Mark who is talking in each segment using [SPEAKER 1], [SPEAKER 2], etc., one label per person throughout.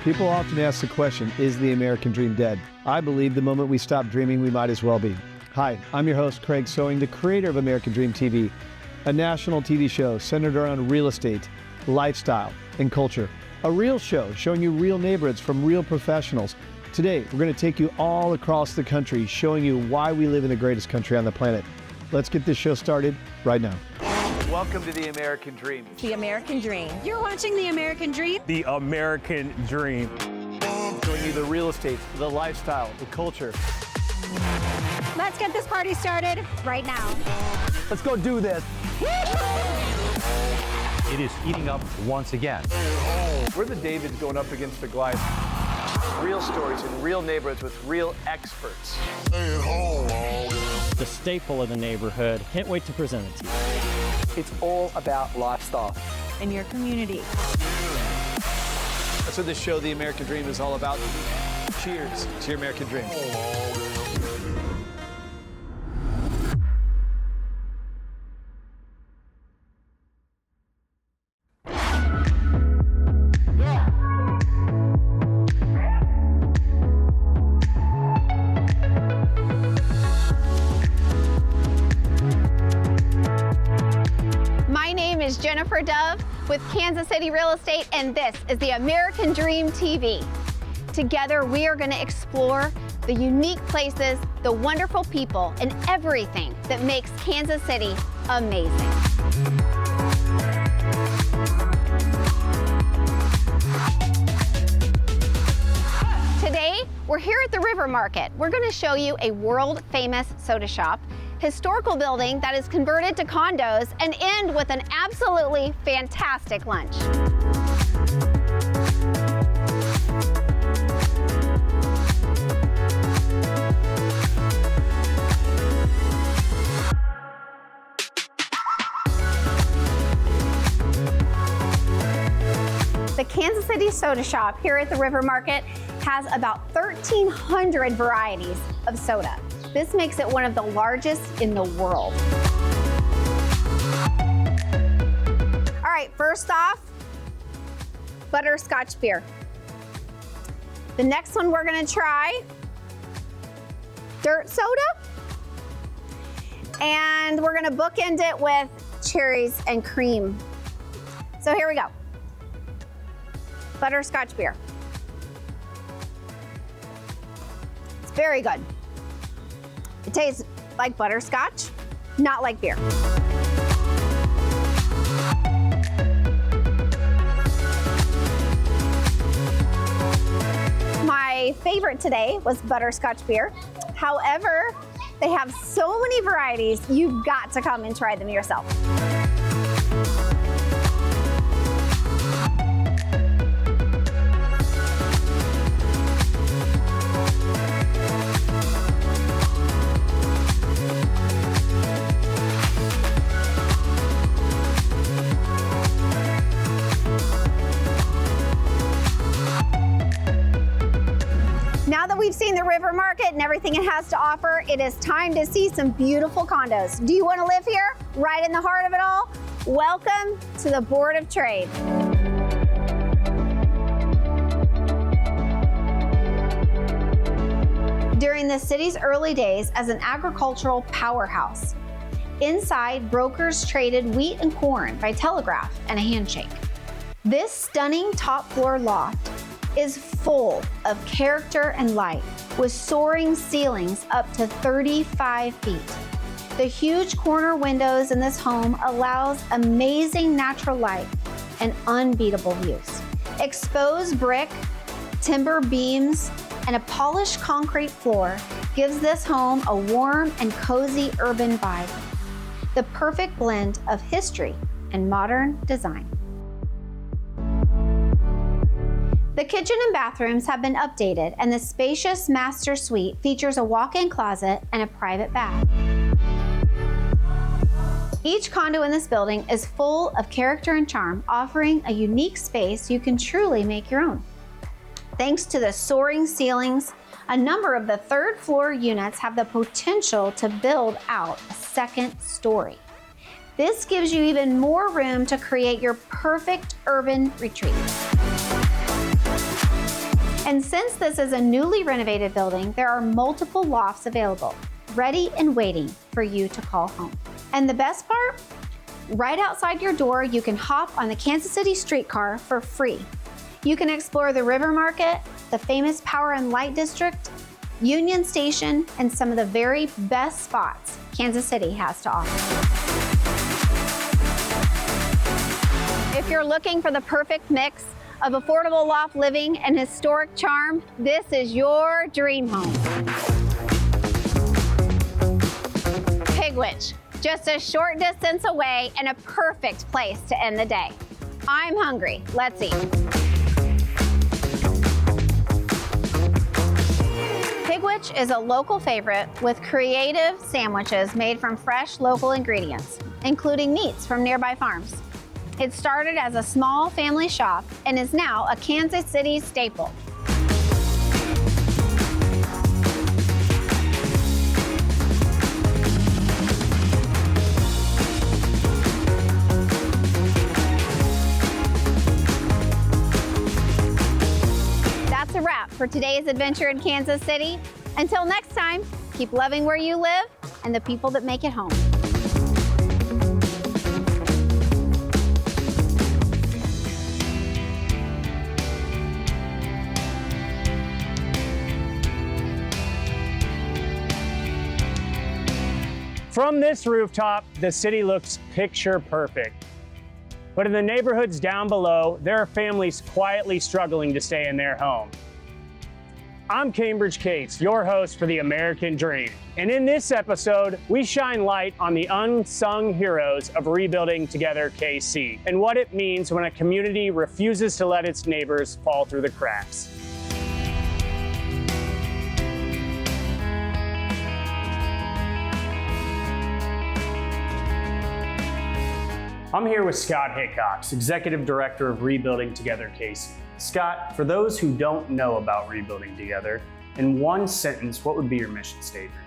[SPEAKER 1] People often ask the question, is the American dream dead? I believe the moment we stop dreaming, we might as well be. Hi, I'm your host, Craig Sewing, the creator of American Dream TV, a national TV show centered around real estate, lifestyle, and culture. A real show showing you real neighborhoods from real professionals. Today, we're going to take you all across the country, showing you why we live in the greatest country on the planet. Let's get this show started right now. Welcome to the American Dream.
[SPEAKER 2] The American Dream.
[SPEAKER 3] You're watching The American Dream.
[SPEAKER 4] The American Dream.
[SPEAKER 1] Showing you the real estate, the lifestyle, the culture.
[SPEAKER 3] Let's get this party started right now.
[SPEAKER 1] Let's go do this.
[SPEAKER 5] It is heating up once again.
[SPEAKER 1] We're the Davids going up against the Goliath. Real stories in real neighborhoods with real experts.
[SPEAKER 6] The staple of the neighborhood. Can't wait to present it to you.
[SPEAKER 1] It's all about lifestyle.
[SPEAKER 2] In your community.
[SPEAKER 1] That's what this show, The American Dream, is all about. Cheers to your American Dream.
[SPEAKER 3] Dove with Kansas City Real Estate, and this is the American Dream TV. Together, we are going to explore the unique places, the wonderful people, and everything that makes Kansas City amazing. Today, we're here at the River Market. We're going to show you a world-famous soda shop, historical building that is converted to condos, and end with an absolutely fantastic lunch. The Kansas City Soda Shop here at the River Market has about 1,300 varieties of soda. This makes it one of the largest in the world. All right, first off, butterscotch beer. The next one we're gonna try, dirt soda. And we're gonna bookend it with cherries and cream. So here we go. Butterscotch beer. It's very good. It tastes like butterscotch, not like beer. My favorite today was butterscotch beer. However, they have so many varieties, you've got to come and try them yourself. Now that we've seen the River Market and everything it has to offer, it is time to see some beautiful condos. Do you want to live here, right in the heart of it all? Welcome to the Board of Trade. During the city's early days as an agricultural powerhouse, inside, brokers traded wheat and corn by telegraph and a handshake. This stunning top floor loft is full of character and light, with soaring ceilings up to 35 feet. The huge corner windows in this home allows amazing natural light and unbeatable views. Exposed brick, timber beams, and a polished concrete floor gives this home a warm and cozy urban vibe. The perfect blend of history and modern design. The kitchen and bathrooms have been updated, and the spacious master suite features a walk-in closet and a private bath. Each condo in this building is full of character and charm, offering a unique space you can truly make your own. Thanks to the soaring ceilings, a number of the third floor units have the potential to build out a second story. This gives you even more room to create your perfect urban retreat. And since this is a newly renovated building, there are multiple lofts available, ready and waiting for you to call home. And the best part? Right outside your door, you can hop on the Kansas City streetcar for free. You can explore the River Market, the famous Power and Light District, Union Station, and some of the very best spots Kansas City has to offer. If you're looking for the perfect mix of affordable loft living and historic charm, this is your dream home. Pigwitch, just a short distance away and a perfect place to end the day. I'm hungry, let's eat. Pigwitch is a local favorite with creative sandwiches made from fresh local ingredients, including meats from nearby farms. It started as a small family shop and is now a Kansas City staple. That's a wrap for today's adventure in Kansas City. Until next time, keep loving where you live and the people that make it home.
[SPEAKER 4] From this rooftop, the city looks picture perfect. But in the neighborhoods down below, there are families quietly struggling to stay in their home. I'm Cambridge Cates, your host for the American Dream. And in this episode, we shine light on the unsung heroes of Rebuilding Together KC and what it means when a community refuses to let its neighbors fall through the cracks. I'm here with Scott Hickox, Executive Director of Rebuilding Together KC. Scott, for those who don't know about Rebuilding Together, in one sentence, what would be your mission statement?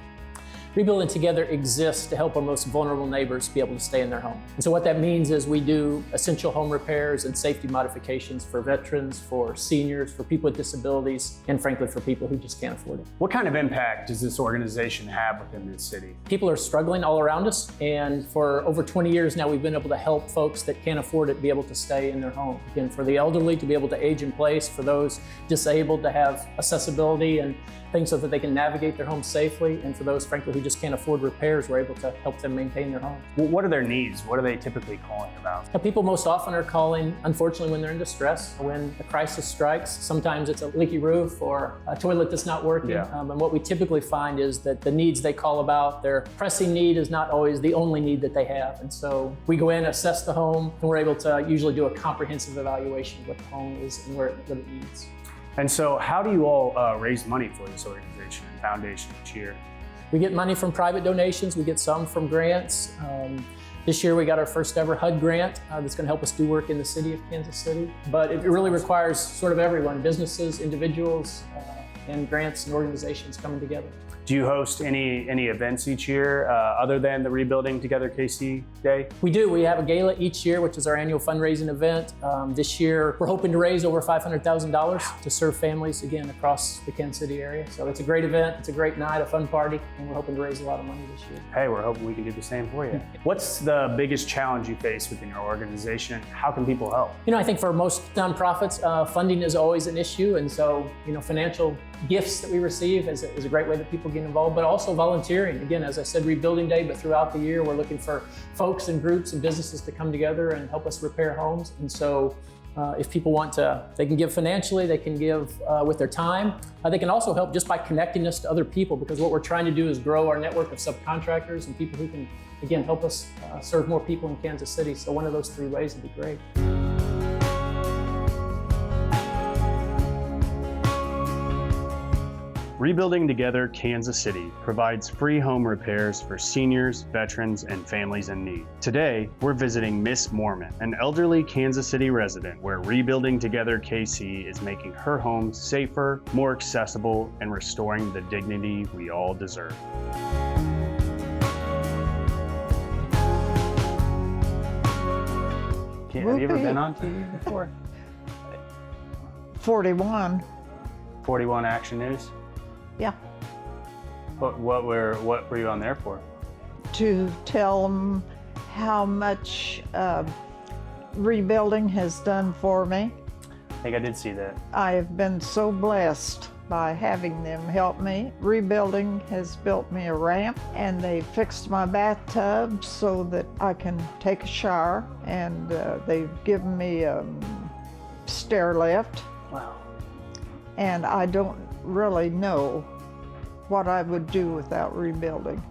[SPEAKER 7] Rebuilding Together exists to help our most vulnerable neighbors be able to stay in their home. And so what that means is we do essential home repairs and safety modifications for veterans, for seniors, for people with disabilities, and frankly, for people who just can't afford it.
[SPEAKER 4] What kind of impact does this organization have within this city?
[SPEAKER 7] People are struggling all around us, and for over 20 years now, we've been able to help folks that can't afford it be able to stay in their home. Again, for the elderly to be able to age in place, for those disabled to have accessibility and things so that they can navigate their homes safely, and for those, frankly, who just can't afford repairs, we're able to help them maintain their home.
[SPEAKER 4] Well, what are their needs? What are they typically calling about?
[SPEAKER 7] Now, people most often are calling, unfortunately, when they're in distress, when a crisis strikes. Sometimes it's a leaky roof or a toilet that's not working. And what we typically find is that the needs they call about, their pressing need is not always the only need that they have. And so we go in, assess the home, and we're able to usually do a comprehensive evaluation of what the home is and what it needs.
[SPEAKER 4] And so how do you all raise money for this organization and foundation each year?
[SPEAKER 7] We get money from private donations. We get some from grants. This year we got our first ever HUD grant that's going to help us do work in the city of Kansas City. But it really requires sort of everyone, businesses, individuals, and grants and organizations coming together.
[SPEAKER 4] Do you host any events each year other than the Rebuilding Together KC Day?
[SPEAKER 7] We do. We have a gala each year, which is our annual fundraising event. This year, we're hoping to raise over $500,000 to serve families, again, across the Kansas City area. So it's a great event. It's a great night, a fun party, and we're hoping to raise a lot of money this year.
[SPEAKER 4] Hey, we're hoping we can do the same for you. What's the biggest challenge you face within your organization? How can people help?
[SPEAKER 7] I think for most nonprofits, funding is always an issue. And so, financial gifts that we receive is a great way that people get involved, but also volunteering. Again, as I said, Rebuilding Day, but throughout the year, we're looking for folks and groups and businesses to come together and help us repair homes. And so if people want to, they can give financially, they can give with their time. They can also help just by connecting us to other people, because what we're trying to do is grow our network of subcontractors and people who can, again, help us serve more people in Kansas City. So one of those three ways would be great.
[SPEAKER 4] Rebuilding Together Kansas City provides free home repairs for seniors, veterans, and families in need. Today, we're visiting Miss Mormon, an elderly Kansas City resident where Rebuilding Together KC is making her home safer, more accessible, and restoring the dignity we all deserve. Have you ever been on TV before?
[SPEAKER 8] 41.
[SPEAKER 4] 41 Action News?
[SPEAKER 8] Yeah,
[SPEAKER 4] What were you on there for?
[SPEAKER 8] to tell them how much rebuilding has done for me.
[SPEAKER 4] I think I did see that.
[SPEAKER 8] I have been so blessed by having them help me. Rebuilding has built me a ramp, and they fixed my bathtub so that I can take a shower, and they've given me a stair lift,
[SPEAKER 4] Wow.
[SPEAKER 8] and I don't really know what I would do without rebuilding.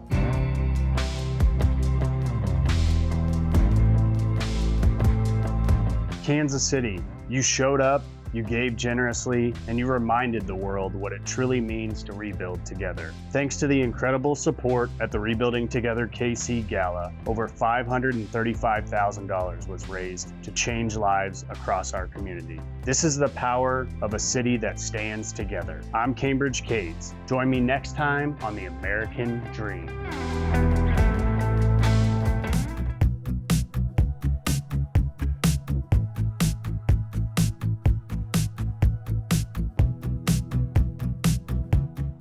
[SPEAKER 4] Kansas City, you showed up, you gave generously, and you reminded the world what it truly means to rebuild together. Thanks to the incredible support at the Rebuilding Together KC Gala, over $535,000 was raised to change lives across our community. This is the power of a city that stands together. I'm Cambridge Cades. Join me next time on The American Dream.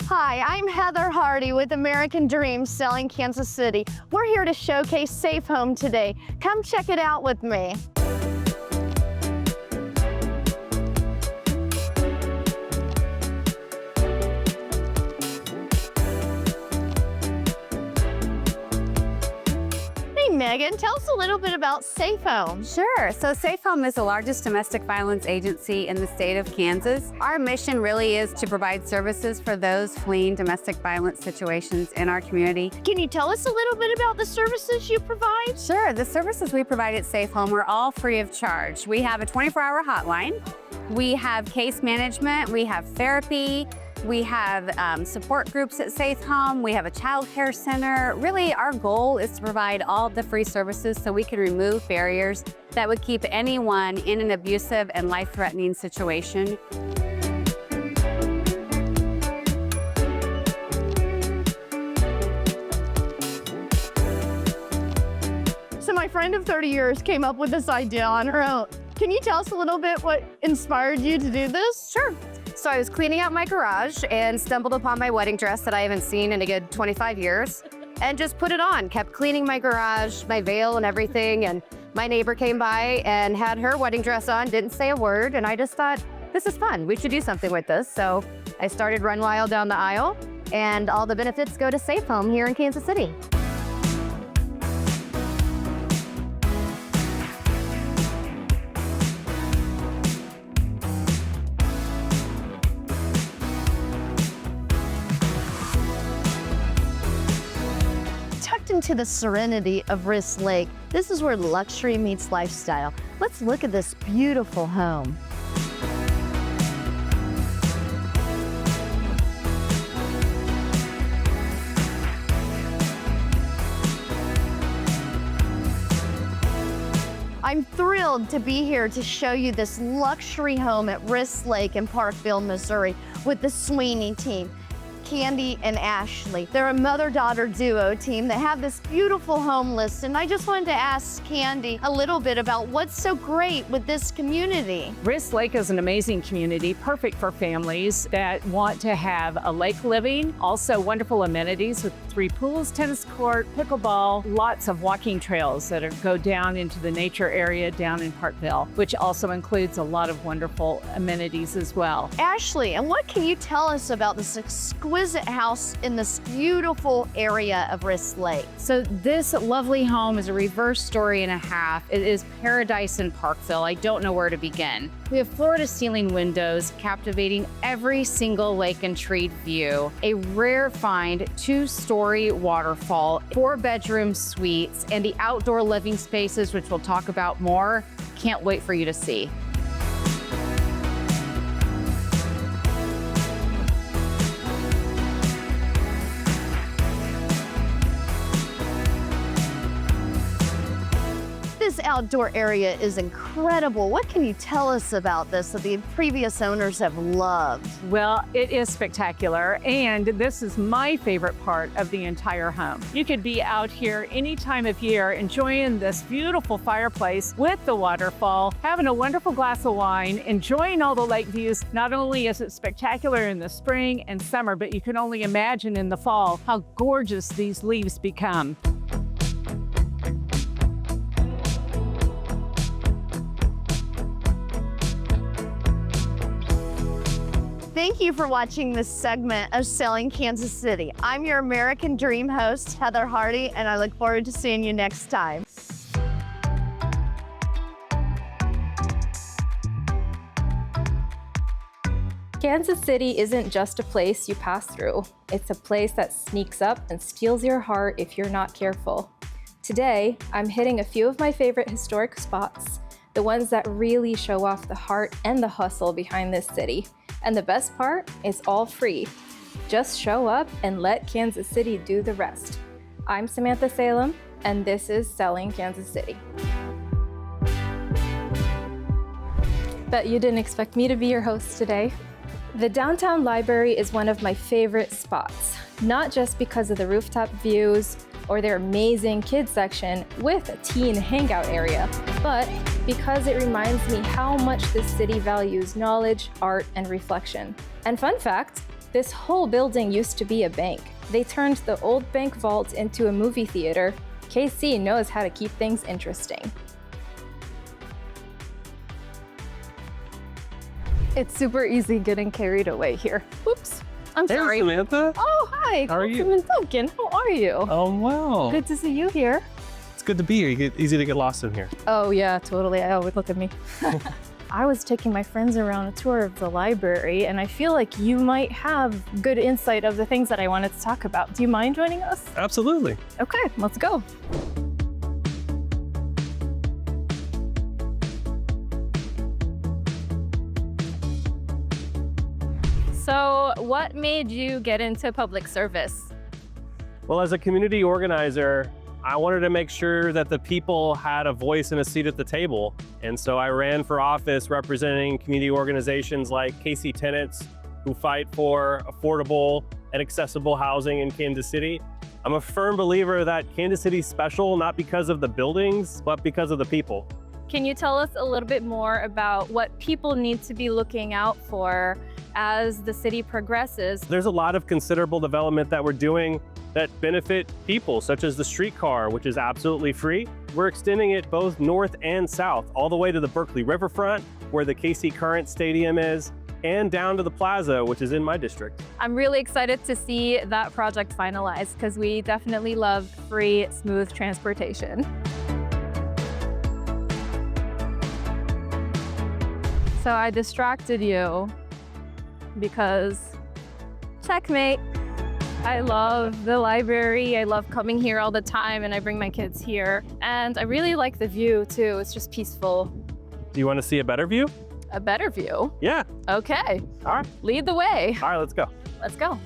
[SPEAKER 9] Hi, I'm Heather Hardy with American Dream Selling Kansas City. We're here to showcase Safe Home today. Come check it out with me. Hey Megan, tell us a little bit about Safe Home.
[SPEAKER 10] Sure. So Safe Home is the largest domestic violence agency in the state of Kansas. Our mission really is to provide services for those fleeing domestic violence situations in our community.
[SPEAKER 9] Can you tell us a little bit about the services you provide?
[SPEAKER 10] Sure. The services we provide at Safe Home are all free of charge. We have a 24-hour hotline. We have case management. We have therapy. We have support groups at Safe Home. We have a child care center. Really, our goal is to provide all of the free services so we can remove barriers that would keep anyone in an abusive and life-threatening situation.
[SPEAKER 9] So my friend of 30 years came up with this idea on her own. Can you tell us a little bit what inspired you to do this?
[SPEAKER 10] Sure. So I was cleaning out my garage and stumbled upon my wedding dress that I haven't seen in a good 25 years and just put it on. Kept cleaning my garage, my veil and everything. And my neighbor came by and had her wedding dress on, didn't say a word. And I just thought, this is fun. We should do something with this. So I started Run Wild down the aisle, and all the benefits go to Safe Home here in Kansas City.
[SPEAKER 9] Into the serenity of Riss Lake. This is where luxury meets lifestyle. Let's look at this beautiful home. I'm thrilled to be here to show you this luxury home at Riss Lake in Parkville, Missouri with the Sweeney team. Candy and Ashley. They're a mother-daughter duo team that have this beautiful home list, and I just wanted to ask Candy a little bit about what's so great with this community.
[SPEAKER 11] Riss Lake is an amazing community, perfect for families that want to have a lake living, also wonderful amenities with 3 pools, tennis court, pickleball, lots of walking trails that go down into the nature area down in Parkville, which also includes a lot of wonderful amenities as well.
[SPEAKER 9] Ashley, and what can you tell us about this exquisite house in this beautiful area of Riss Lake?
[SPEAKER 11] So this lovely home is a reverse story and a half. It is paradise in Parkville. I don't know where to begin. We have floor-to-ceiling windows captivating every single lake and tree view, a rare find 2-story waterfall, 4-bedroom suites, and the outdoor living spaces, which we'll talk about more. Can't wait for you to see.
[SPEAKER 9] This This outdoor area is incredible. What can you tell us about this that the previous owners have loved?
[SPEAKER 12] Well, it is spectacular, and this is my favorite part of the entire home. You could be out here any time of year enjoying this beautiful fireplace with the waterfall, having a wonderful glass of wine, enjoying all the lake views. Not only is it spectacular in the spring and summer, but you can only imagine in the fall how gorgeous these leaves become.
[SPEAKER 9] Thank you for watching this segment of Selling Kansas City. I'm your American Dream host, Heather Hardy, and I look forward to seeing you next time.
[SPEAKER 2] Kansas City isn't just a place you pass through. It's a place that sneaks up and steals your heart if you're not careful. Today, I'm hitting a few of my favorite historic spots, the ones that really show off the heart and the hustle behind this city. And the best part, it's all free. Just show up and let Kansas City do the rest. I'm Samantha Salem, and this is Selling Kansas City. Bet you didn't expect me to be your host today. The downtown library is one of my favorite spots, not just because of the rooftop views or their amazing kids section with a teen hangout area, but because it reminds me how much this city values knowledge, art, and reflection. And fun fact, this whole building used to be a bank. They turned the old bank vault into a movie theater. KC knows how to keep things interesting. It's super easy getting carried away here. Whoops, I'm sorry.
[SPEAKER 13] Hey, Samantha.
[SPEAKER 2] Oh, hi.
[SPEAKER 13] How are you?
[SPEAKER 2] Councilman Duncan, how are you?
[SPEAKER 13] Oh, well.
[SPEAKER 2] Good to see you here.
[SPEAKER 13] It's good to be here. Easy to get lost in here.
[SPEAKER 2] Oh yeah, totally. I always look at me. I was taking my friends around a tour of the library, and I feel like you might have good insight of the things that I wanted to talk about. Do you mind joining us?
[SPEAKER 13] Absolutely.
[SPEAKER 2] Okay, let's go. So, what made you get into public service?
[SPEAKER 13] Well, as a community organizer, I wanted to make sure that the people had a voice and a seat at the table. And so I ran for office representing community organizations like KC Tenants, who fight for affordable and accessible housing in Kansas City. I'm a firm believer that Kansas City's special, not because of the buildings, but because of the people.
[SPEAKER 2] Can you tell us a little bit more about what people need to be looking out for as the city progresses?
[SPEAKER 13] There's a lot of considerable development that we're doing that benefit people, such as the streetcar, which is absolutely free. We're extending it both north and south, all the way to the Berkeley Riverfront, where the KC Current Stadium is, and down to the plaza, which is in my district.
[SPEAKER 2] I'm really excited to see that project finalized because we definitely love free, smooth transportation. So I distracted you because checkmate. I love the library. I love coming here all the time, and I bring my kids here. And I really like the view too. It's just peaceful.
[SPEAKER 13] Do you want to see a better view?
[SPEAKER 2] A better view?
[SPEAKER 13] Yeah.
[SPEAKER 2] Okay.
[SPEAKER 13] All right.
[SPEAKER 2] Lead the way.
[SPEAKER 13] All right, let's go.
[SPEAKER 2] Let's go.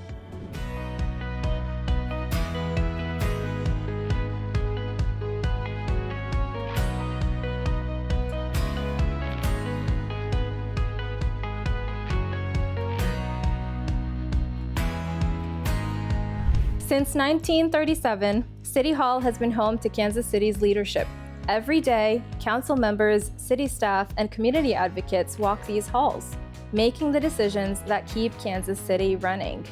[SPEAKER 2] Since 1937, City Hall has been home to Kansas City's leadership. Every day, council members, city staff, and community advocates walk these halls, making the decisions that keep Kansas City running.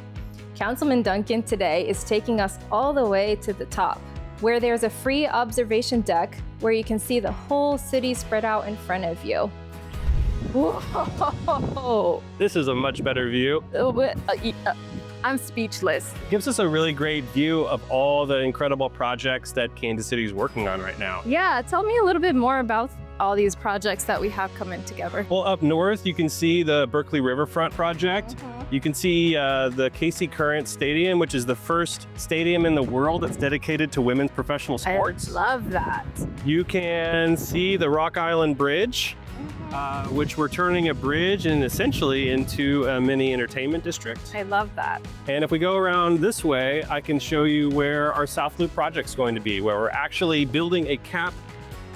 [SPEAKER 2] Councilman Duncan today is taking us all the way to the top, where there's a free observation deck where you can see the whole city spread out in front of you. Whoa!
[SPEAKER 13] This is a much better view.
[SPEAKER 2] I'm speechless.
[SPEAKER 13] It gives us a really great view of all the incredible projects that Kansas City is working on right now.
[SPEAKER 2] Yeah, tell me a little bit more about all these projects that we have coming together.
[SPEAKER 13] Well, up north, you can see the Berkeley Riverfront project. You can see the KC Current Stadium, which is the first stadium in the world that's dedicated to women's professional sports.
[SPEAKER 2] I love that.
[SPEAKER 13] You can see the Rock Island Bridge, which we're turning a bridge and essentially into a mini entertainment district.
[SPEAKER 2] I love that.
[SPEAKER 13] And if we go around this way, I can show you where our South Loop project's going to be, where we're actually building a cap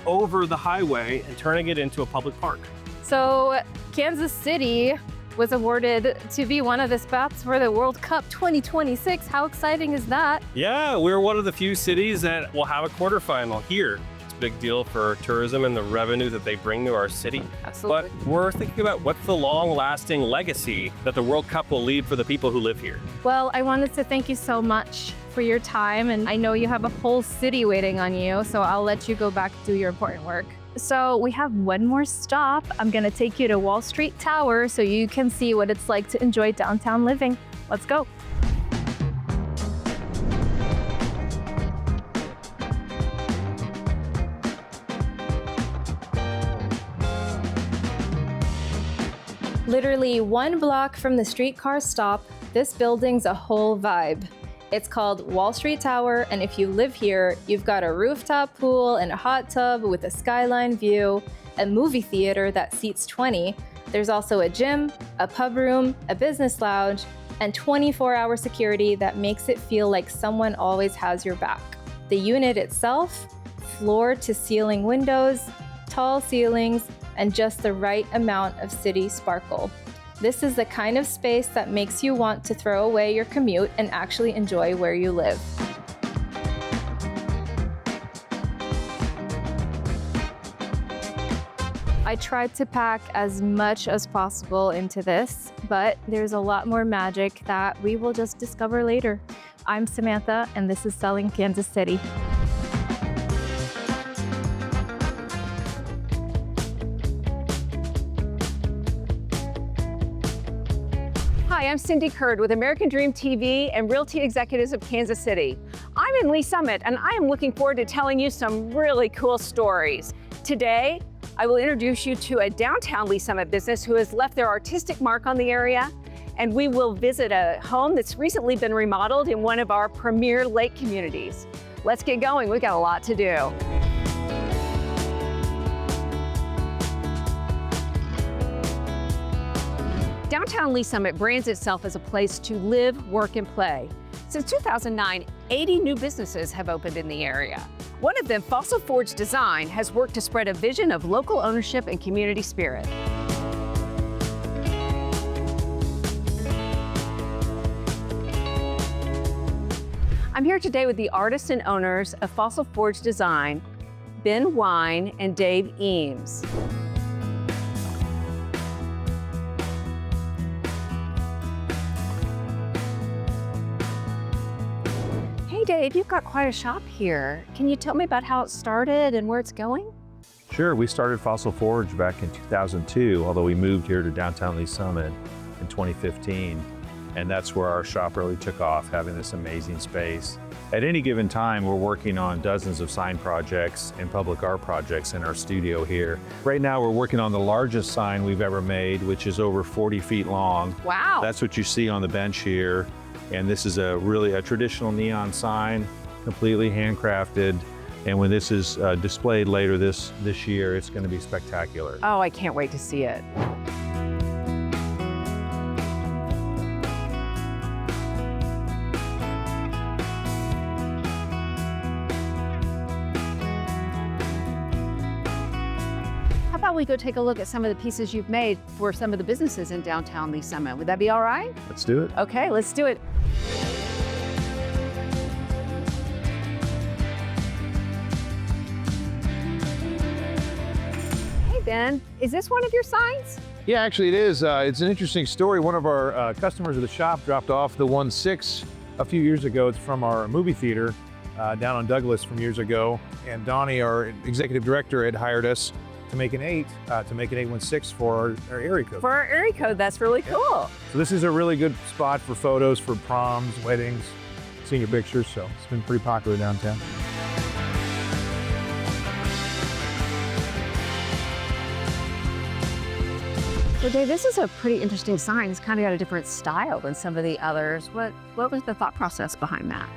[SPEAKER 13] over the highway and turning it into a public park.
[SPEAKER 2] So Kansas City was awarded to be one of the spots for the World Cup 2026. How exciting is that?
[SPEAKER 13] Yeah, we're one of the few cities that will have a quarterfinal here. It's a big deal for tourism and the revenue that they bring to our city.
[SPEAKER 2] Absolutely.
[SPEAKER 13] But we're thinking about what's the long-lasting legacy that the World Cup will leave for the people who live here.
[SPEAKER 2] Well, I wanted to thank you so much for your time, and I know you have a whole city waiting on you, so I'll let you go back do your important work. So we have one more stop. I'm gonna take you to Wall Street Tower so you can see what it's like to enjoy downtown living. Let's go. Literally 1 block from the streetcar stop, this building's a whole vibe. It's called Wall Street Tower, and if you live here, you've got a rooftop pool and a hot tub with a skyline view, a movie theater that seats 20. There's also a gym, a pub room, a business lounge, and 24-hour security that makes it feel like someone always has your back. The unit itself, floor-to-ceiling windows, tall ceilings, and just the right amount of city sparkle. This is the kind of space that makes you want to throw away your commute and actually enjoy where you live. I tried to pack as much as possible into this, but there's a lot more magic that we will just discover later. I'm Samantha, and this is Selling Kansas City.
[SPEAKER 12] Hi, I'm Cindy Curd with American Dream TV and Realty Executives of Kansas City. I'm in Lee Summit, and I am looking forward to telling you some really cool stories. Today, I will introduce you to a downtown Lee Summit business who has left their artistic mark on the area, and we will visit a home that's recently been remodeled in one of our premier lake communities. Let's get going, we've got a lot to do. Downtown Lee Summit brands itself as a place to live, work, and play. Since 2009, 80 new businesses have opened in the area. One of them, Fossil Forge Design, has worked to spread a vision of local ownership and community spirit. I'm here today with the artists and owners of Fossil Forge Design, Ben Wine and Dave Eames. Hey Dave, you've got quite a shop here. Can you tell me about how it started and where it's going?
[SPEAKER 5] Sure, we started Fossil Forge back in 2002, although we moved here to downtown Lee Summit in 2015. And that's where our shop really took off, having this amazing space. At any given time, we're working on dozens of sign projects and public art projects in our studio here. Right now, we're working on the largest sign we've ever made, which is over 40 feet long.
[SPEAKER 12] Wow.
[SPEAKER 5] That's what you see on the bench here. And this is really a traditional neon sign, completely handcrafted. And when this is displayed later this year, it's going to be spectacular.
[SPEAKER 12] Oh, I can't wait to see it. How about we go take a look at some of the pieces you've made for some of the businesses in downtown Lee Summit? Would that be all right?
[SPEAKER 5] Let's do it.
[SPEAKER 12] Okay, let's do it. Hey Ben, is this one of your signs?
[SPEAKER 14] Yeah, actually it is. It's an interesting story. One of our customers at the shop dropped off the 1.6 a few years ago. It's from our movie theater down on Douglas from years ago. And Donnie, our executive director, had hired us to make an 816 for our area code.
[SPEAKER 12] For our area code, that's really cool.
[SPEAKER 14] So this is a really good spot for photos for proms, weddings, senior pictures. So it's been pretty popular downtown.
[SPEAKER 12] So Dave, this is a pretty interesting sign. It's kind of got a different style than some of the others. What was the thought process behind that?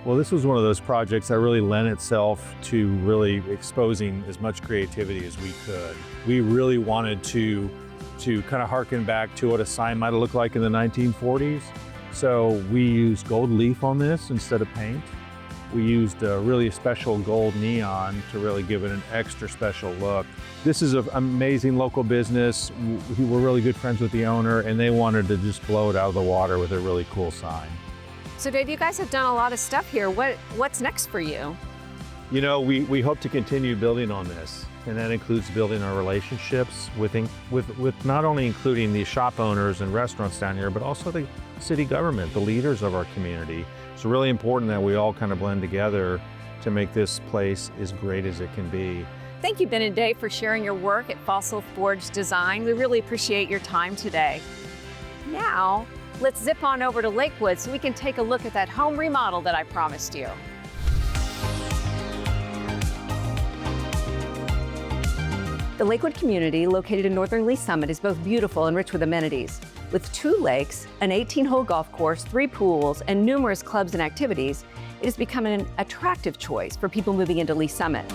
[SPEAKER 5] Well, this was one of those projects that really lent itself to really exposing as much creativity as we could. We really wanted to kind of harken back to what a sign might have looked like in the 1940s. So we used gold leaf on this instead of paint. We used a really special gold neon to really give it an extra special look. This is an amazing local business. We're really good friends with the owner, and they wanted to just blow it out of the water with a really cool sign.
[SPEAKER 11] So Dave, you guys have done a lot of stuff here. What's next for you?
[SPEAKER 5] You know, we hope to continue building on this, and that includes building our relationships with not only including the shop owners and restaurants down here, but also the city government, the leaders of our community. It's really important that we all kind of blend together to make this place as great as it can be.
[SPEAKER 11] Thank you, Ben and Dave, for sharing your work at Fossil Forge Design. We really appreciate your time today. Now, let's zip on over to Lakewood so we can take a look at that home remodel that I promised you. The Lakewood community, located in northern Lee Summit, is both beautiful and rich with amenities. With 2 lakes, an 18-hole golf course, 3 pools, and numerous clubs and activities, it has become an attractive choice for people moving into Lee Summit.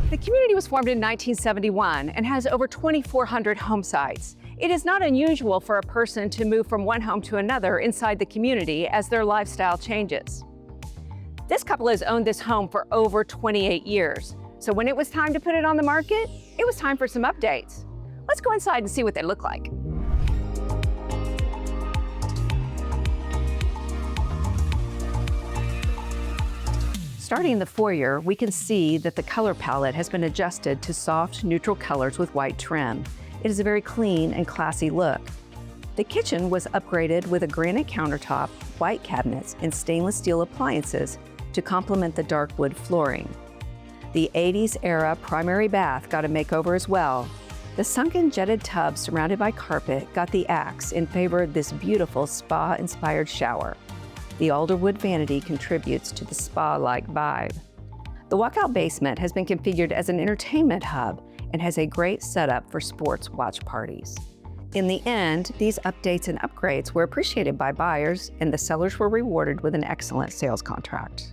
[SPEAKER 11] The community was formed in 1971 and has over 2,400 home sites. It is not unusual for a person to move from one home to another inside the community as their lifestyle changes. This couple has owned this home for over 28 years. So when it was time to put it on the market, it was time for some updates. Let's go inside and see what they look like. Starting in the foyer, we can see that the color palette has been adjusted to soft, neutral colors with white trim. It is a very clean and classy look. The kitchen was upgraded with a granite countertop, white cabinets, and stainless steel appliances to complement the dark wood flooring. The 80s era primary bath got a makeover as well. The sunken jetted tub surrounded by carpet got the axe in favor of this beautiful spa-inspired shower. The alderwood vanity contributes to the spa-like vibe. The walkout basement has been configured as an entertainment hub and has a great setup for sports watch parties. In the end, these updates and upgrades were appreciated by buyers, and the sellers were rewarded with an excellent sales contract.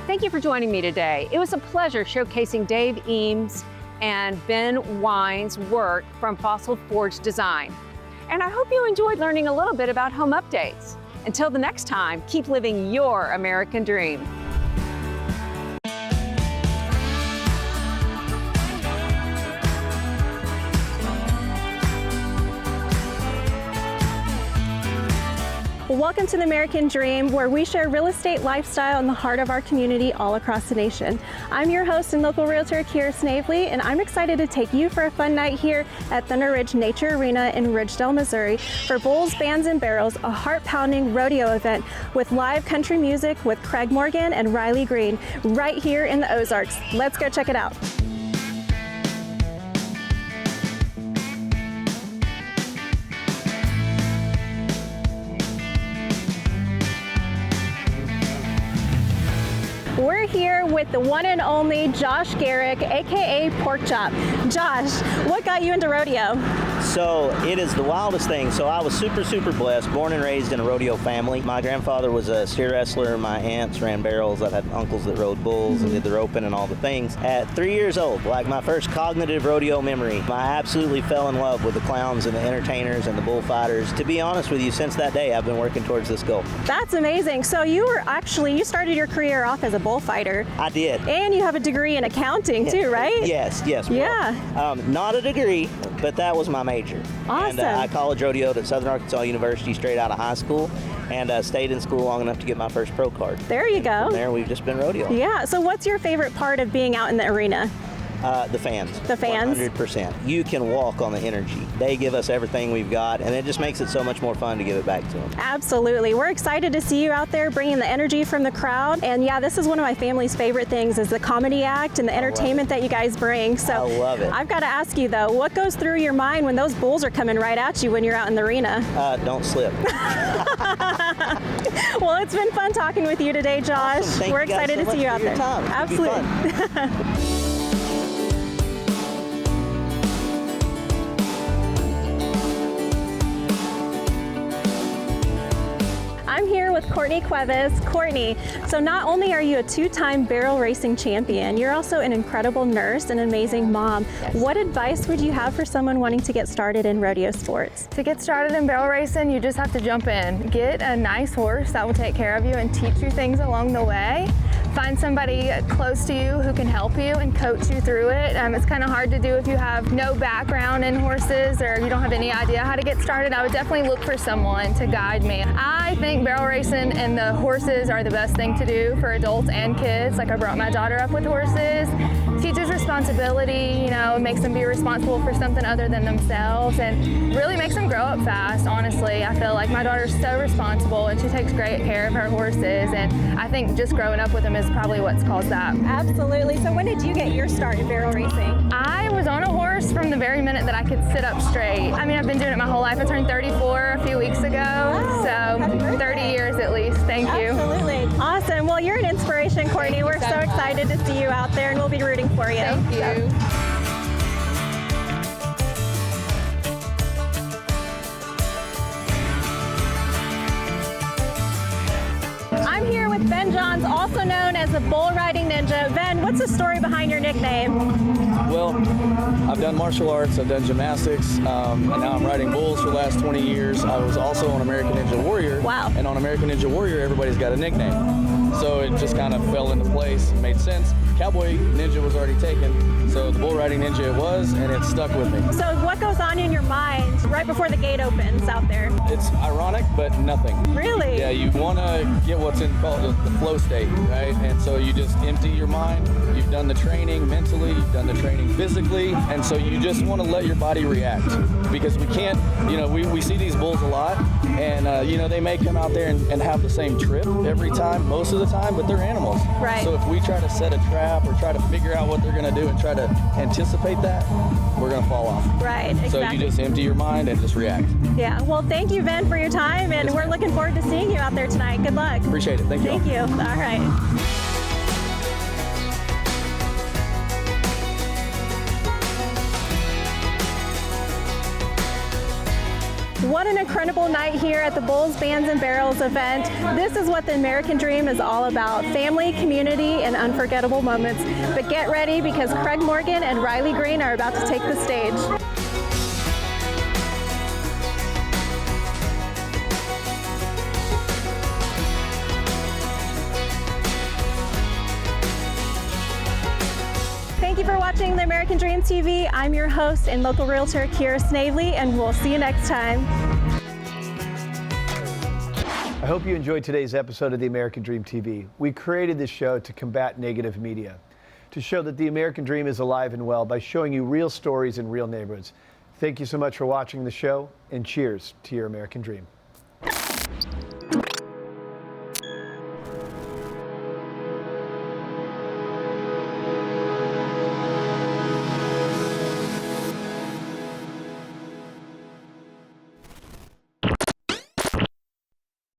[SPEAKER 11] Thank you for joining me today. It was a pleasure showcasing Dave Eames and Ben Wine's work from Fossil Forge Design. And I hope you enjoyed learning a little bit about home updates. Until the next time, keep living your American dream.
[SPEAKER 15] Welcome to the American Dream, where we share real estate lifestyle in the heart of our community all across the nation. I'm your host and local realtor, Kira Snavely, and I'm excited to take you for a fun night here at Thunder Ridge Nature Arena in Ridgedale, Missouri for Bulls, Bands, and Barrels, a heart-pounding rodeo event with live country music with Craig Morgan and Riley Green right here in the Ozarks. Let's go check it out. We're here with the one and only Josh Garrick, aka Pork Chop. Josh, what got you into rodeo?
[SPEAKER 16] So it is the wildest thing. So I was super blessed, born and raised in a rodeo family. My grandfather was a steer wrestler. My aunts ran barrels. I've had uncles that rode bulls and did the roping and all the things. At 3 years old, like my first cognitive rodeo memory, I absolutely fell in love with the clowns and the entertainers and the bullfighters. To be honest with you, since that day, I've been working towards this goal.
[SPEAKER 15] That's amazing. So you started your career off as a bullfighter.
[SPEAKER 16] I did.
[SPEAKER 15] And you have a degree in accounting too, right?
[SPEAKER 16] Yes.
[SPEAKER 15] Yeah.
[SPEAKER 16] Not a degree, but that was my major.
[SPEAKER 15] Awesome.
[SPEAKER 16] And I college rodeoed at Southern Arkansas University straight out of high school, and stayed in school long enough to get my first pro card.
[SPEAKER 15] There you go.
[SPEAKER 16] From there, we've just been rodeoing.
[SPEAKER 15] Yeah. So what's your favorite part of being out in the arena?
[SPEAKER 16] The fans.
[SPEAKER 15] The fans?
[SPEAKER 16] 100%. You can walk on the energy. They give us everything we've got, and it just makes it so much more fun to give it back to them.
[SPEAKER 15] Absolutely. We're excited to see you out there bringing the energy from the crowd. And yeah, this is one of my family's favorite things is the comedy act and the entertainment that you guys bring. So
[SPEAKER 16] I love it.
[SPEAKER 15] I've got to ask you though, what goes through your mind when those bulls are coming right at you when you're out in the arena?
[SPEAKER 16] Don't slip.
[SPEAKER 15] Well, it's been fun talking with you today, Josh.
[SPEAKER 16] Awesome.
[SPEAKER 15] We're excited to see you out there. Absolutely. I'm here with Courtney Cuevas. Courtney, so not only are you a two-time barrel racing champion, you're also an incredible nurse and amazing mom.
[SPEAKER 17] Yes.
[SPEAKER 15] What advice would you have for someone wanting to get started in rodeo sports?
[SPEAKER 17] To get started in barrel racing, you just have to jump in. Get a nice horse that will take care of you and teach you things along the way. Find somebody close to you who can help you and coach you through it. It's kind of hard to do if you have no background in horses or you don't have any idea how to get started. I would definitely look for someone to guide me. I think barrel racing and the horses are the best thing to do for adults and kids. Like, I brought my daughter up with horses. Teaches responsibility, you know, makes them be responsible for something other than themselves, and really makes them grow up fast, honestly. I feel like my daughter's so responsible and she takes great care of her horses, and I think just growing up with them is probably what's caused that.
[SPEAKER 15] Absolutely. So when did you get your start in barrel racing?
[SPEAKER 17] I was on a horse from the very minute that I could sit up straight. I mean, I've been doing it my whole life. I turned 34 a few weeks ago, so 30 years at least. Thank you.
[SPEAKER 15] Absolutely. Awesome. Well, you're an inspiration, Courtney. We're so excited to see you out there, and we'll be rooting for you.
[SPEAKER 17] Thank you.
[SPEAKER 15] I'm here with Ben Johns, also known as the Bull Riding Ninja. Ben, what's the story behind your nickname?
[SPEAKER 18] Well, I've done martial arts, I've done gymnastics, and now I'm riding bulls for the last 20 years. I was also on American Ninja Warrior.
[SPEAKER 15] Wow.
[SPEAKER 18] And on American Ninja Warrior, everybody's got a nickname. So it just kind of fell into place and made sense. Cowboy Ninja was already taken, so the Bull Riding Ninja it was, and it stuck with me.
[SPEAKER 15] So what goes on in your mind right before the gate opens out there?
[SPEAKER 18] It's ironic, but nothing.
[SPEAKER 15] Really?
[SPEAKER 18] Yeah, you want to get what's called the flow state, right? And so you just empty your mind. You've done the training mentally, you've done the training physically, and so you just want to let your body react. Because we can't, you know, we see these bulls a lot, and, you know, they may come out there and have the same trip every time, most of the time, but they're animals.
[SPEAKER 15] Right.
[SPEAKER 18] So if we try to set a trap or try to figure out what they're going to do and try to anticipate that, we're going to fall off.
[SPEAKER 15] Right, exactly.
[SPEAKER 18] So you just empty your mind and just react.
[SPEAKER 15] Yeah, well, thank you, Ben, for your time, and we're looking forward to seeing you out there tonight. Good luck.
[SPEAKER 18] Appreciate it. Thank you.
[SPEAKER 15] Thank you. All right. What an incredible night here at the Bulls, Bands, and Barrels event. This is what the American Dream is all about: family, community, and unforgettable moments. But get ready, because Craig Morgan and Riley Green are about to take the stage. Thank you for watching the American Dream TV. I'm your host and local realtor, Kira Snavely, and we'll see you next time.
[SPEAKER 1] I hope you enjoyed today's episode of the American Dream TV. We created this show to combat negative media, to show that the American Dream is alive and well by showing you real stories in real neighborhoods. Thank you so much for watching the show, and cheers to your American Dream.